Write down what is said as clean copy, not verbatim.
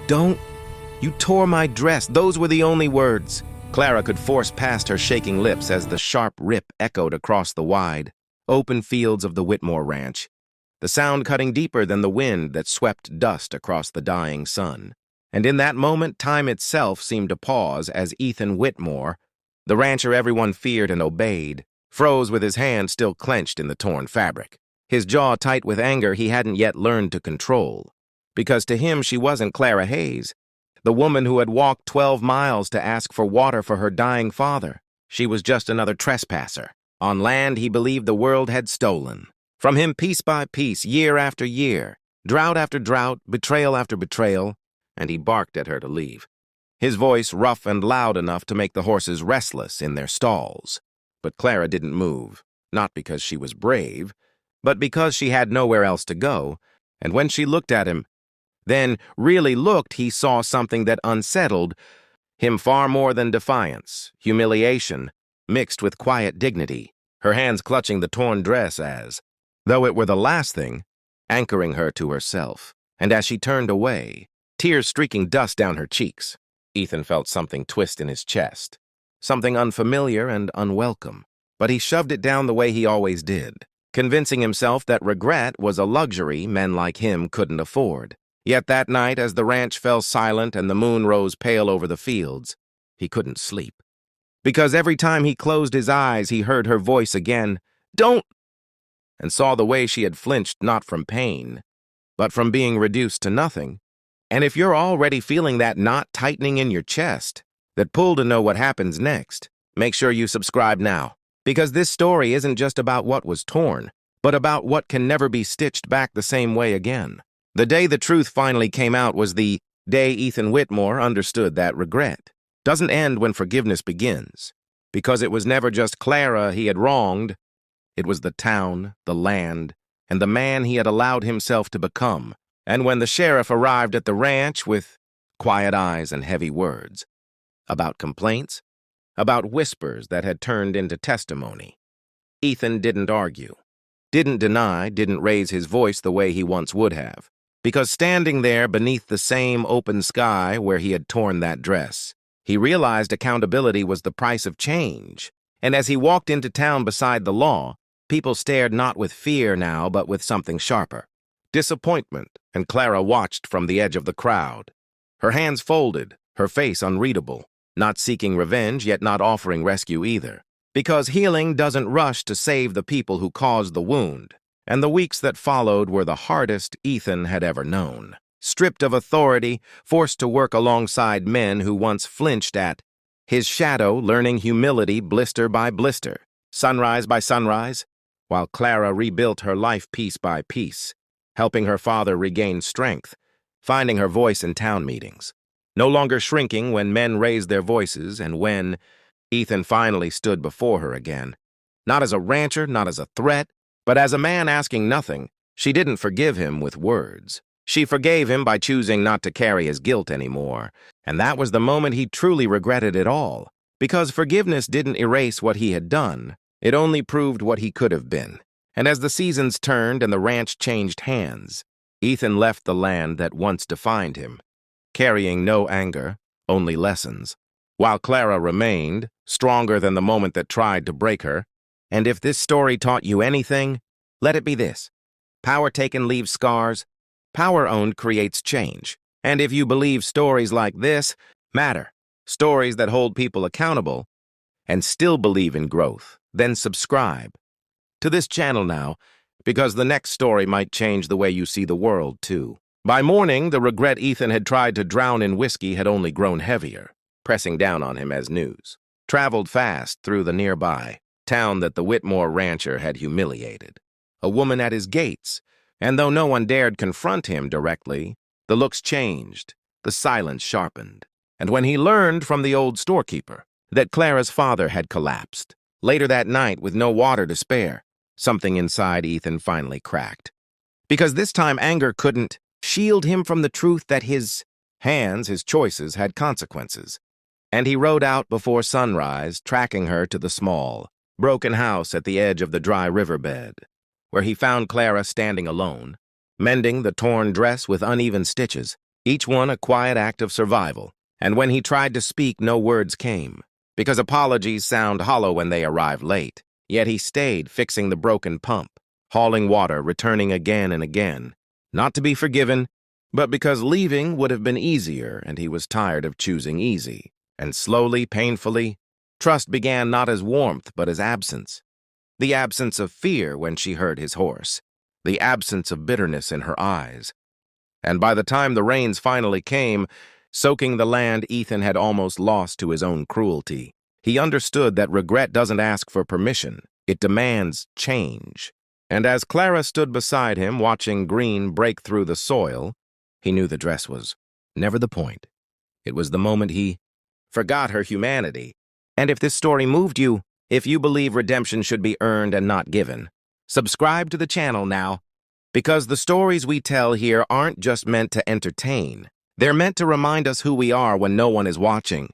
Don't. You tore my dress. Those were the only words Clara could force past her shaking lips as the sharp rip echoed across the wide, open fields of the Whitmore ranch, the sound cutting deeper than the wind that swept dust across the dying sun. And in that moment, time itself seemed to pause as Ethan Whitmore, the rancher everyone feared and obeyed, froze with his hand still clenched in the torn fabric, his jaw tight with anger he hadn't yet learned to control. Because to him she wasn't Clara Hayes, the woman who had walked 12 miles to ask for water for her dying father. She was just another trespasser, on land he believed the world had stolen. From him piece by piece, year after year, drought after drought, betrayal after betrayal, and he barked at her to leave. His voice rough and loud enough to make the horses restless in their stalls. But Clara didn't move, not because she was brave, but because she had nowhere else to go, and when she looked at him, then really looked, he saw something that unsettled him far more than defiance, humiliation, mixed with quiet dignity, her hands clutching the torn dress as, though it were the last thing, anchoring her to herself. And as she turned away, tears streaking dust down her cheeks, Ethan felt something twist in his chest, something unfamiliar and unwelcome. But he shoved it down the way he always did, convincing himself that regret was a luxury men like him couldn't afford. Yet that night, as the ranch fell silent and the moon rose pale over the fields, he couldn't sleep. Because every time he closed his eyes, he heard her voice again, "Don't!" and saw the way she had flinched not from pain, but from being reduced to nothing. And if you're already feeling that knot tightening in your chest, that pull to know what happens next, make sure you subscribe now. Because this story isn't just about what was torn, but about what can never be stitched back the same way again. The day the truth finally came out was the day Ethan Whitmore understood that regret doesn't end when forgiveness begins, because it was never just Clara he had wronged. It was the town, the land, and the man he had allowed himself to become. And when the sheriff arrived at the ranch with quiet eyes and heavy words, about complaints, about whispers that had turned into testimony, Ethan didn't argue, didn't deny, didn't raise his voice the way he once would have. Because standing there beneath the same open sky where he had torn that dress, he realized accountability was the price of change. And as he walked into town beside the law, people stared not with fear now, but with something sharper. Disappointment, and Clara watched from the edge of the crowd. Her hands folded, her face unreadable, not seeking revenge, yet not offering rescue either. Because healing doesn't rush to save the people who caused the wound. And the weeks that followed were the hardest Ethan had ever known. Stripped of authority, forced to work alongside men who once flinched at his shadow, learning humility blister by blister, sunrise by sunrise, while Clara rebuilt her life piece by piece, helping her father regain strength, finding her voice in town meetings, no longer shrinking when men raised their voices, and when Ethan finally stood before her again, not as a rancher, not as a threat, but as a man asking nothing. She didn't forgive him with words. She forgave him by choosing not to carry his guilt anymore, and that was the moment he truly regretted it all, because forgiveness didn't erase what he had done. It only proved what he could have been. And as the seasons turned and the ranch changed hands, Ethan left the land that once defined him, carrying no anger, only lessons, while Clara remained, stronger than the moment that tried to break her. And if this story taught you anything, let it be this. Power taken leaves scars. Power owned creates change. And if you believe stories like this matter, stories that hold people accountable, and still believe in growth, then subscribe to this channel now, because the next story might change the way you see the world, too. By morning, the regret Ethan had tried to drown in whiskey had only grown heavier, pressing down on him as news traveled fast through the nearby town that the Whitmore rancher had humiliated. A woman at his gates, and though no one dared confront him directly, the looks changed, the silence sharpened. And when he learned from the old storekeeper that Clara's father had collapsed, later that night with no water to spare, something inside Ethan finally cracked. Because this time anger couldn't shield him from the truth that his hands, his choices, had consequences. And he rode out before sunrise, tracking her to the small, broken house at the edge of the dry riverbed, where he found Clara standing alone, mending the torn dress with uneven stitches. each one a quiet act of survival. And when he tried to speak, no words came, because apologies sound hollow when they arrive late. Yet he stayed, fixing the broken pump, hauling water, returning again and again, not to be forgiven, but because leaving would have been easier and he was tired of choosing easy. And slowly, painfully, trust began not as warmth but as absence. The absence of fear when she heard his horse, the absence of bitterness in her eyes. And by the time the rains finally came, soaking the land, Ethan had almost lost to his own cruelty. He understood that regret doesn't ask for permission, it demands change. And as Clara stood beside him, watching green break through the soil, he knew the dress was never the point. It was the moment he forgot her humanity. And if this story moved you, if you believe redemption should be earned and not given, subscribe to the channel now, because the stories we tell here aren't just meant to entertain. They're meant to remind us who we are when no one is watching.